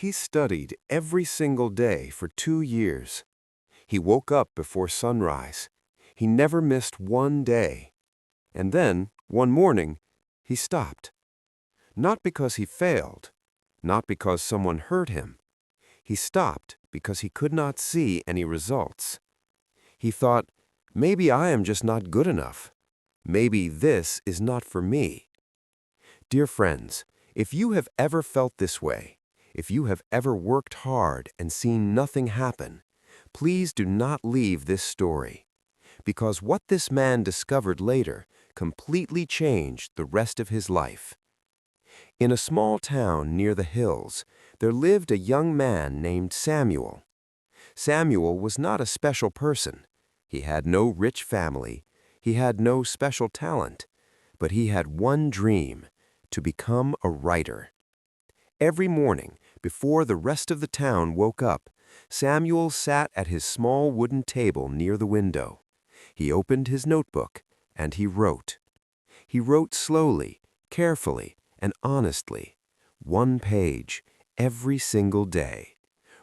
He studied every single day for 2 years. He woke up before sunrise. He never missed one day. And then, one morning, he stopped. Not because he failed, not because someone hurt him. He stopped because he could not see any results. He thought, maybe I am just not good enough. Maybe this is not for me. Dear friends, if you have ever felt this way, if you have ever worked hard and seen nothing happen, please do not leave this story, because what this man discovered later completely changed the rest of his life. In a small town near the hills, there lived a young man named Samuel. Samuel was not a special person. He had no rich family. He had no special talent. But he had one dream: to become a writer. Every morning, before the rest of the town woke up, Samuel sat at his small wooden table near the window. He opened his notebook, and he wrote. He wrote slowly, carefully, and honestly, one page, every single day.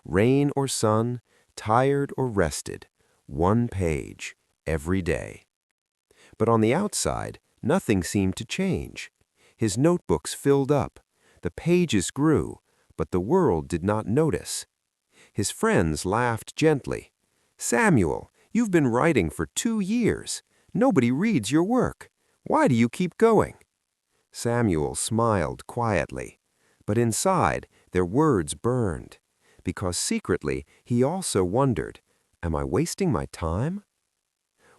Rain or sun, tired or rested, one page, every day. But on the outside, nothing seemed to change. His notebooks filled up. The pages grew, but the world did not notice. His friends laughed gently. "Samuel, you've been writing for 2 years. Nobody reads your work. Why do you keep going?" Samuel smiled quietly, but inside their words burned, because secretly he also wondered, am I wasting my time?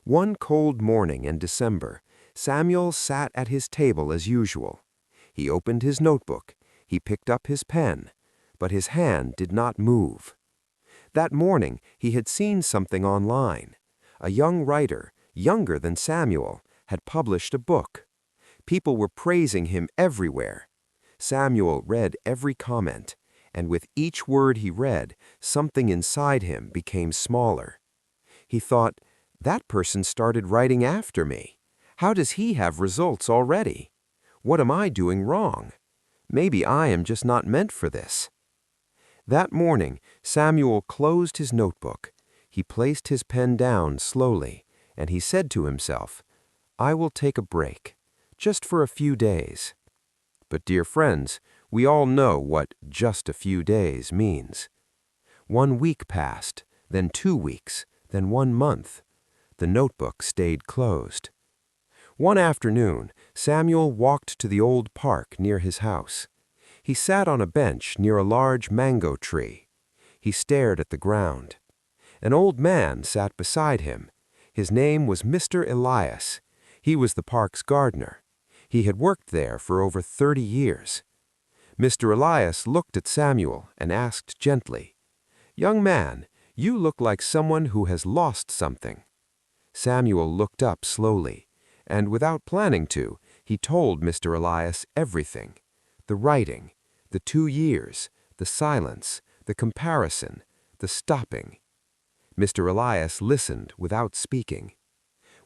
One cold morning in December, Samuel sat at his table as usual. He opened his notebook. He picked up his pen, but his hand did not move. That morning he had seen something online. A young writer, younger than Samuel, had published a book. People were praising him everywhere. Samuel read every comment, and with each word he read, something inside him became smaller. He thought, that person started writing after me. How does he have results already? What am I doing wrong? Maybe I am just not meant for this. That morning, Samuel closed his notebook. He placed his pen down slowly, and he said to himself, I will take a break, just for a few days. But dear friends, we all know what just a few days means. 1 week passed, then 2 weeks, then 1 month. The notebook stayed closed. One afternoon, Samuel walked to the old park near his house. He sat on a bench near a large mango tree. He stared at the ground. An old man sat beside him. His name was Mr. Elias. He was the park's gardener. He had worked there for over 30 years. Mr. Elias looked at Samuel and asked gently, "Young man, you look like someone who has lost something." Samuel looked up slowly, and without planning to, he told Mr. Elias everything: the writing, the 2 years, the silence, the comparison, the stopping. Mr. Elias listened without speaking.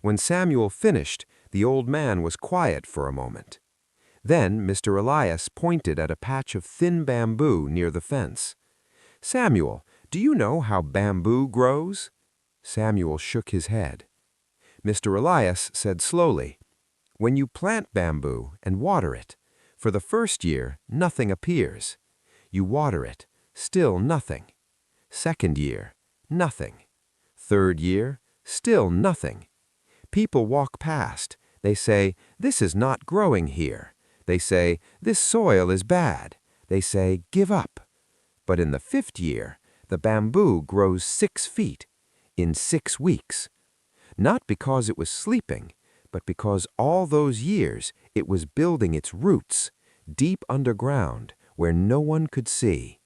When Samuel finished, the old man was quiet for a moment. Then Mr. Elias pointed at a patch of thin bamboo near the fence. "Samuel, do you know how bamboo grows?" Samuel shook his head. Mr. Elias said slowly, "When you plant bamboo and water it, for the first year, nothing appears. You water it, still nothing. Second year, nothing. Third year, still nothing. People walk past. They say, 'This is not growing here.' They say, 'This soil is bad.' They say, 'Give up.' But in the 5th year, the bamboo grows 6 feet in 6 weeks. Not because it was sleeping, but because all those years it was building its roots, deep underground, where no one could see.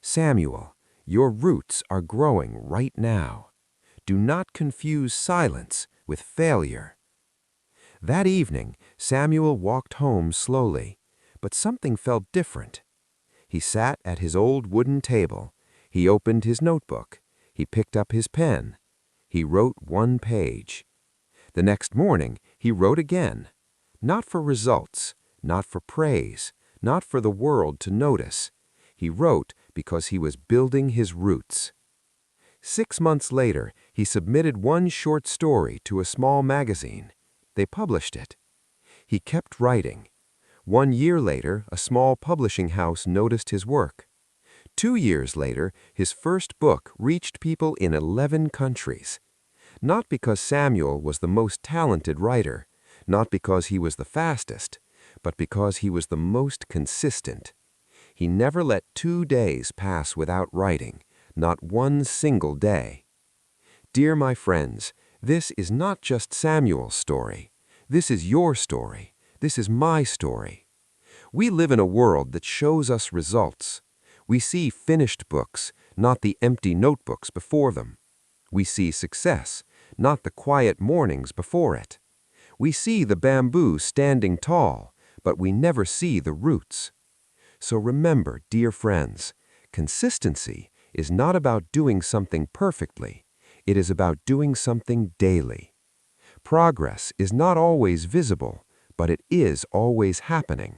Samuel, your roots are growing right now. Do not confuse silence with failure." That evening, Samuel walked home slowly, but something felt different. He sat at his old wooden table. He opened his notebook. He picked up his pen. He wrote 1 page. The next morning, he wrote again. Not for results, not for praise, not for the world to notice. He wrote because he was building his roots. 6 months later, he submitted one short story to a small magazine. They published it. He kept writing. 1 year later, a small publishing house noticed his work. 2 years later, his first book reached people in 11 countries. Not because Samuel was the most talented writer, not because he was the fastest, but because he was the most consistent. He never let 2 days pass without writing, not one single day. Dear my friends, this is not just Samuel's story. This is your story. This is my story. We live in a world that shows us results. We see finished books, not the empty notebooks before them. We see success, not the quiet mornings before it. We see the bamboo standing tall, but we never see the roots. So remember, dear friends, consistency is not about doing something perfectly. It is about doing something daily. Progress is not always visible, but it is always happening.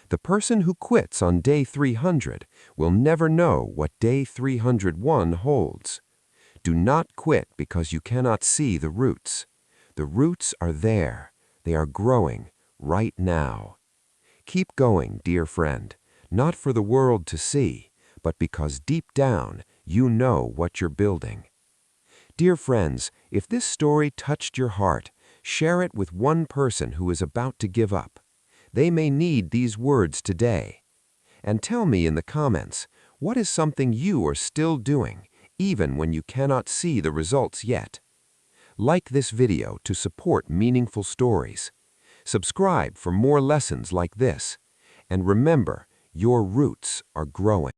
The person who quits on day 300 will never know what day 301 holds. Do not quit because you cannot see the roots. The roots are there. They are growing right now. Keep going, dear friend, not for the world to see, but because deep down you know what you're building. Dear friends, if this story touched your heart, share it with one person who is about to give up. They may need these words today. And tell me in the comments, what is something you are still doing, even when you cannot see the results yet? Like this video to support meaningful stories. Subscribe for more lessons like this. And remember, your roots are growing.